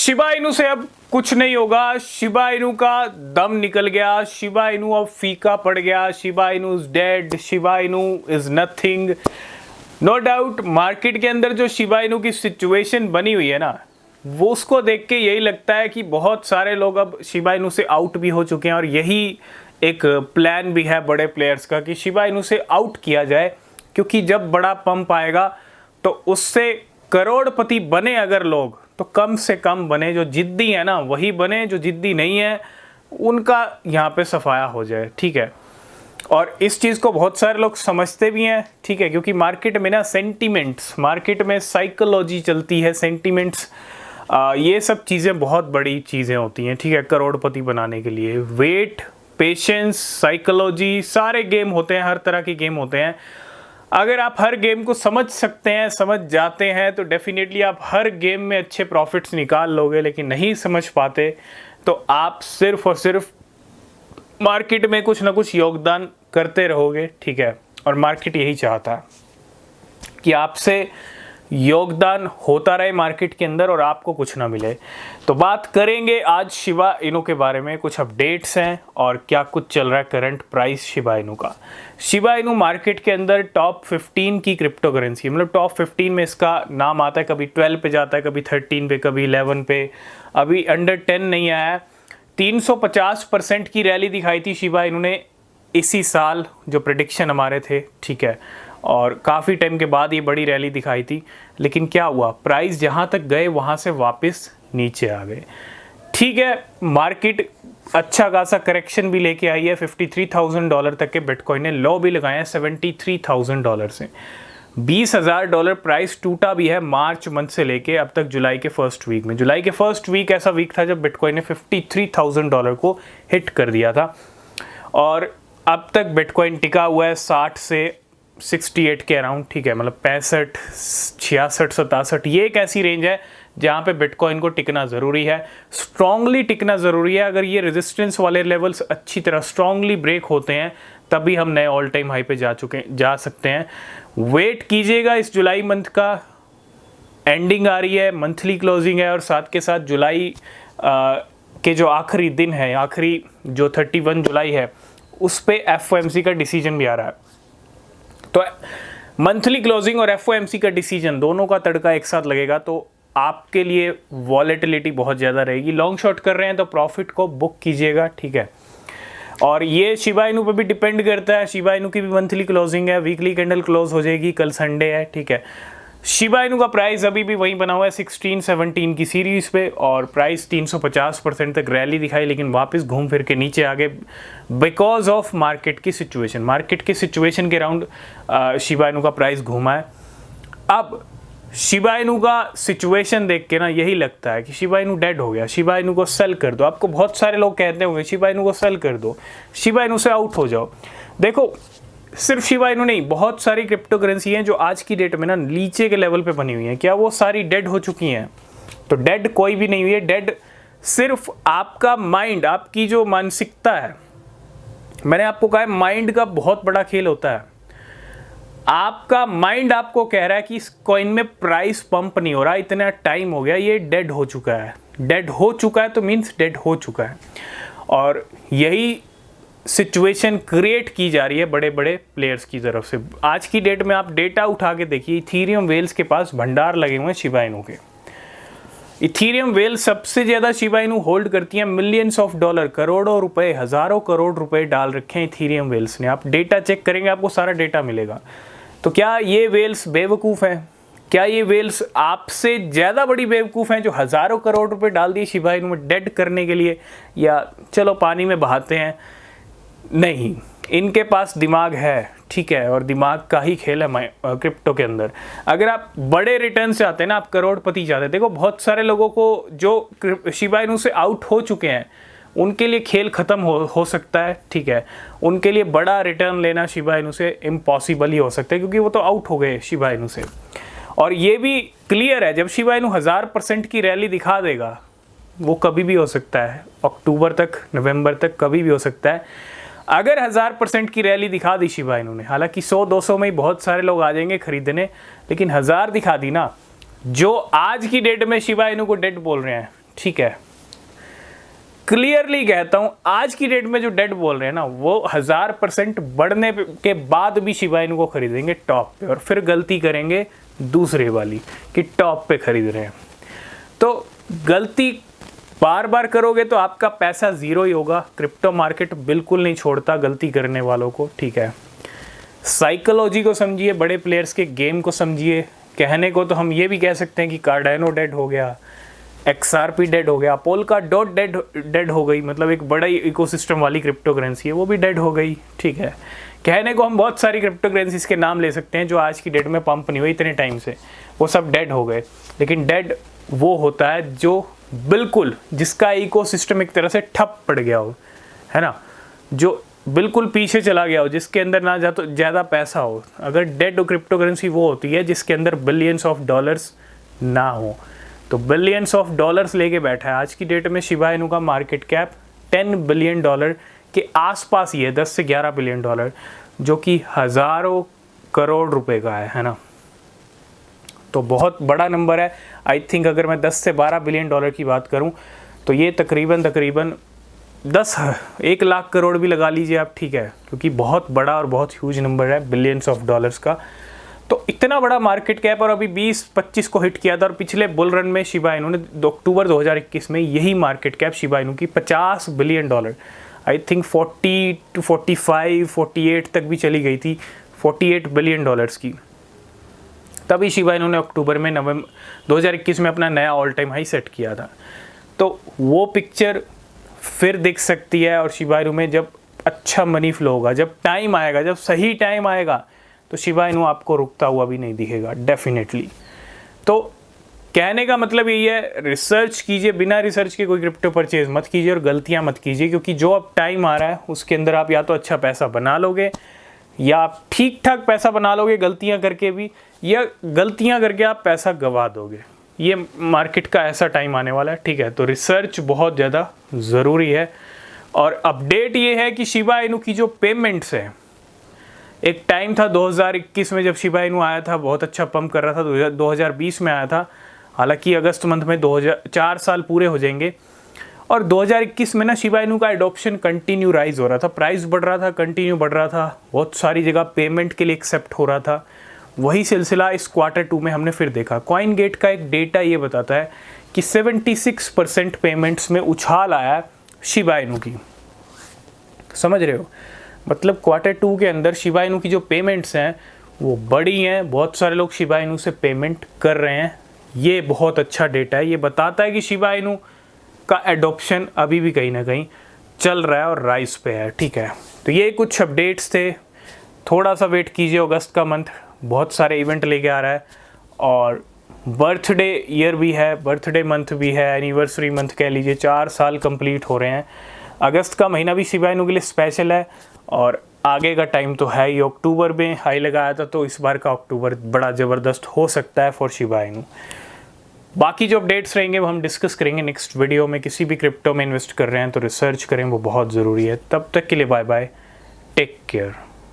Shiba Inu से अब कुछ नहीं होगा। शिबा इनू का दम निकल गया। शिबा इनू अब फीका पड़ गया। Shiba Inu is dead. Shiba Inu is nothing. No doubt market के अंदर जो शिबा इनू की सिचुएशन बनी हुई है ना, वो उसको देख के यही लगता है कि बहुत सारे लोग अब शिबा इनू से आउट भी हो चुके हैं और यही एक प्लान भी है बड़े प्लेयर्स का कि शिबा इनू से आउट किया जाए, क्योंकि जब बड़ा पंप आएगा तो उससे करोड़पति बने अगर लोग तो कम से कम बने, जो जिद्दी है ना वही बने, जो जिद्दी नहीं है उनका यहाँ पे सफाया हो जाए। ठीक है, और इस चीज़ को बहुत सारे लोग समझते भी हैं। ठीक है, क्योंकि मार्केट में ना सेंटीमेंट्स, मार्केट में साइकोलॉजी चलती है, सेंटीमेंट्स, ये सब चीज़ें बहुत बड़ी चीज़ें होती हैं। ठीक है, करोड़पति बनाने के लिए वेट, पेशेंस, साइकोलॉजी, सारे गेम होते हैं, हर तरह के गेम होते हैं। अगर आप हर गेम को समझ सकते हैं, समझ जाते हैं, तो डेफिनेटली आप हर गेम में अच्छे प्रॉफिट्स निकाल लोगे। लेकिन नहीं समझ पाते तो आप सिर्फ और सिर्फ मार्केट में कुछ ना कुछ योगदान करते रहोगे। ठीक है, और मार्केट यही चाहता है कि आपसे योगदान होता रहे मार्केट के अंदर और आपको कुछ ना मिले। तो बात करेंगे आज शिबा इनू के बारे में, कुछ अपडेट्स हैं और क्या कुछ चल रहा है करंट प्राइस शिबा इनू का। शिबा इनू मार्केट के अंदर टॉप 15 की क्रिप्टो करेंसी, मतलब टॉप 15 में इसका नाम आता है। कभी 12 पे जाता है, कभी 13 पे, कभी 11 पे, अभी अंडर 10 नहीं आया है। 350% की रैली दिखाई थी शिबा इनू ने इसी साल, जो प्रेडिक्शन हमारे थे। ठीक है, और काफ़ी टाइम के बाद ये बड़ी रैली दिखाई थी। लेकिन क्या हुआ, प्राइस जहाँ तक गए वहाँ से वापस नीचे आ गए। ठीक है, मार्केट अच्छा खासा करेक्शन भी लेके आई है। $53,000 तक के बिटकॉइन ने लो भी लगाए हैं $73,000 से। $20,000 प्राइस टूटा भी है मार्च मंथ से लेके अब तक जुलाई के फर्स्ट वीक में। जुलाई के फर्स्ट वीक ऐसा वीक था जब बिटकॉइन ने $53,000 को हिट कर दिया था, और अब तक बिटकॉइन टिका हुआ है 60 से 68 के अराउंड। ठीक है, मतलब 65, 66, 67, ये एक ऐसी रेंज है जहाँ पे बिटकॉइन को टिकना ज़रूरी है, स्ट्रांगली टिकना ज़रूरी है। अगर ये रेजिस्टेंस वाले लेवल्स अच्छी तरह स्ट्रांगली ब्रेक होते हैं तभी हम नए ऑल टाइम हाई पे जा सकते हैं। वेट कीजिएगा, इस जुलाई मंथ का एंडिंग आ रही है, मंथली क्लोजिंग है, और साथ के साथ जुलाई के जो आखिरी दिन है, आखिरी जो 31 जुलाई है, उस पे FOMC का डिसीजन भी आ रहा है। तो मंथली क्लोजिंग और FOMC का डिसीजन दोनों का तड़का एक साथ लगेगा तो आपके लिए वॉलेटिलिटी बहुत ज़्यादा रहेगी। लॉन्ग शॉट कर रहे हैं तो प्रॉफिट को बुक कीजिएगा। ठीक है, और ये शिबा इनू पे भी डिपेंड करता है। शिबा इनू की भी मंथली क्लोजिंग है, वीकली कैंडल क्लोज हो जाएगी, कल संडे है। ठीक है, शिबा इनू का प्राइस अभी भी वहीं बना हुआ है 16-17 की सीरीज पे, और प्राइस 350% तक रैली दिखाई, लेकिन वापस घूम फिर के नीचे आ गए बिकॉज ऑफ मार्केट की सिचुएशन। मार्केट की सिचुएशन के अराउंड शिबा इनू का प्राइस घूमा है। अब शिबा इनू का सिचुएशन देख के ना यही लगता है कि शिबा इनू डेड हो गया, शिबा इनू को सेल कर दो। आपको बहुत सारे लोग कहते होंगे शिबा इनू को सेल कर दो, शिबा इनू से आउट हो जाओ। देखो, सिर्फ शिबा इनू नहीं, बहुत सारी क्रिप्टो करेंसी हैं जो आज की डेट में ना नीचे के लेवल पे बनी हुई हैं। क्या वो सारी डेड हो चुकी हैं? तो डेड कोई भी नहीं हुई है। डेड सिर्फ आपका माइंड, आपकी जो मानसिकता है। मैंने आपको कहा है माइंड का बहुत बड़ा खेल होता है। आपका माइंड आपको कह रहा है कि इस कॉइन में प्राइस पंप नहीं हो रहा, इतना टाइम हो गया, ये डेड हो चुका है। डेड हो चुका है तो मीन्स डेड हो चुका है, और यही सिचुएशन क्रिएट की जा रही है बड़े बड़े प्लेयर्स की तरफ से। आज की डेट में आप डेटा उठा के देखिए, इथीरियम वेल्स के पास भंडार लगे हुए हैं शिबा इनू के। इथीरियम वेल सबसे ज़्यादा शिबा इनू होल्ड करती हैं, मिलियंस ऑफ डॉलर, करोड़ों रुपए, हज़ारों करोड़ रुपए डाल रखे हैं इथीरियम वेल्स ने। आप डेटा चेक करेंगे आपको सारा डेटा मिलेगा। तो क्या ये वेल्स बेवकूफ़ हैं? क्या ये वेल्स आपसे ज़्यादा बड़ी बेवकूफ़ हैं जो हज़ारों करोड़ रुपए डाल दिए शिबा इनू में डेड करने के लिए, या चलो पानी में बहाते हैं? नहीं, इनके पास दिमाग है। ठीक है, और दिमाग का ही खेल है क्रिप्टो के अंदर। अगर आप बड़े रिटर्न चाहते हैं ना, आप करोड़पति चाहते हैं, देखो बहुत सारे लोगों को जो शिबा इनू से आउट हो चुके हैं उनके लिए खेल ख़त्म हो सकता है। ठीक है, उनके लिए बड़ा रिटर्न लेना शिबा इनू से इम्पॉसिबल ही हो सकता है, क्योंकि वो तो आउट हो गए शिबा इनू से। और ये भी क्लियर है, जब शिबा इनू 1000% की रैली दिखा देगा, वो कभी भी हो सकता है, अक्टूबर तक, नवंबर तक, कभी भी हो सकता है। अगर 1000% की रैली दिखा दी शिबा इनू ने, हालांकि 100-200 में ही बहुत सारे लोग आ जाएंगे खरीदने, लेकिन 1000 दिखा दी ना, जो आज की डेट में शिबा इनू को डेड बोल रहे हैं, ठीक है। क्लियरली कहता हूं, आज की डेट में जो डेड बोल रहे हैं ना, वो 1000% बढ़ने के बाद भी शिबा इनू को खरीदेंगे टॉप पे, और फिर गलती करेंगे दूसरे वाली कि टॉप पे खरीद रहे हैं। तो गलती बार बार करोगे तो आपका पैसा ज़ीरो ही होगा। क्रिप्टो मार्केट बिल्कुल नहीं छोड़ता गलती करने वालों को, ठीक है। साइकोलॉजी को समझिए, बड़े प्लेयर्स के गेम को समझिए। कहने को तो हम ये भी कह सकते हैं कि कार्डानो डेड हो गया, XRP डेड हो गया, पोल्का डॉट डेड हो गई, मतलब एक बड़ा ही इकोसिस्टम वाली क्रिप्टो करेंसी है, वो भी डेड हो गई, ठीक है। कहने को हम बहुत सारी क्रिप्टो करेंसीज के नाम ले सकते हैं जो आज की डेट में पंप नहीं हुई इतने टाइम से, वो सब डेड हो गए। लेकिन डेड वो होता है जो बिल्कुल, जिसका इकोसिस्टम एक तरह से ठप पड़ गया हो, है ना, जो बिल्कुल पीछे चला गया हो, जिसके अंदर ना ज़्यादा पैसा हो। अगर डेड क्रिप्टो करेंसी वो होती है जिसके अंदर बिलियंस ऑफ डॉलर्स ना हो। तो बिलियंस ऑफ डॉलर्स लेके बैठा है आज की डेट में शिबा इनू का मार्केट कैप 10 बिलियन डॉलर के आसपास ही है, 10 से 11 बिलियन डॉलर, जो कि हज़ारों करोड़ रुपए का है ना। तो बहुत बड़ा नंबर है। आई थिंक अगर मैं 10 से 12 बिलियन डॉलर की बात करूं तो ये तकरीबन 1 लाख करोड़ भी लगा लीजिए आप, ठीक है, क्योंकि बहुत बड़ा और बहुत ह्यूज नंबर है बिलियंस ऑफ डॉलर्स का। तो इतना बड़ा मार्केट कैप, और अभी 20-25 को हिट किया था, और पिछले बुल रन में शिबा इनू ने अक्टूबर 2021 में यही मार्केट कैप शिबा इनू की 50 billion dollar, I think 40 to 45, 48 तक भी चली गई थी, 48 बिलियन डॉलर्स की। तभी शिबा इनू ने अक्टूबर में नवंबर 2021 में अपना नया ऑल टाइम हाई सेट किया था। तो वो पिक्चर फिर दिख सकती है, और शिबा इनू में जब अच्छा मनी फ्लो होगा, जब टाइम आएगा, जब सही टाइम आएगा, तो शिबा इनू आपको रुकता हुआ भी नहीं दिखेगा डेफिनेटली। तो कहने का मतलब यही है, रिसर्च कीजिए, बिना रिसर्च के कोई क्रिप्टो परचेज मत कीजिए और गलतियां मत कीजिए, क्योंकि जो अब टाइम आ रहा है उसके अंदर आप या तो अच्छा पैसा बना लोगे, या आप ठीक ठाक पैसा बना लोगे गलतियां करके भी, या गलतियां करके आप पैसा गंवा दोगे। ये मार्केट का ऐसा टाइम आने वाला है, ठीक है। तो रिसर्च बहुत ज़्यादा ज़रूरी है। और अपडेट ये है कि शिबा इनू की जो पेमेंट्स है, एक टाइम था 2021 में जब शिबा इनू आया था, बहुत अच्छा पंप कर रहा था, 2020 में आया था, हालांकि अगस्त मंथ में 4 साल पूरे हो जाएंगे। और 2021 में ना शिबा इनू का एडॉप्शन कंटिन्यू राइज हो रहा था, प्राइस बढ़ रहा था, कंटिन्यू बढ़ रहा था, बहुत सारी जगह पेमेंट के लिए एक्सेप्ट हो रहा था। वही सिलसिला इस Q2 में हमने फिर देखा। CoinGate का एक डेटा ये बताता है कि 76% पेमेंट्स में उछाल आया शिबा इनू की, समझ रहे हो, मतलब Q2 के अंदर शिबा इनू की जो पेमेंट्स हैं वो बड़ी हैं, बहुत सारे लोग शिबा इनू से पेमेंट कर रहे हैं। ये बहुत अच्छा डेटा है, ये बताता है कि शिबा इनू का एडॉप्शन अभी भी कहीं ना कहीं चल रहा है और राइज पे है, ठीक है। तो ये कुछ अपडेट्स थे, थोड़ा सा वेट कीजिए, अगस्त का मंथ बहुत सारे इवेंट लेके आ रहा है, और बर्थडे ईयर भी है, बर्थडे मंथ भी है, एनिवर्सरी मंथ कह लीजिए, 4 साल कंप्लीट हो रहे हैं। अगस्त का महीना भी शिबा इनू के लिए स्पेशल है, और आगे का टाइम तो है ही। अक्टूबर में हाई लगाया था, तो इस बार का अक्टूबर बड़ा ज़बरदस्त हो सकता है फॉर शिबा इनू। बाकी जो अपडेट्स रहेंगे वो हम डिस्कस करेंगे नेक्स्ट वीडियो में। किसी भी क्रिप्टो में इन्वेस्ट कर रहे हैं तो रिसर्च करें, वो बहुत ज़रूरी है। तब तक के लिए बाय बाय, टेक केयर।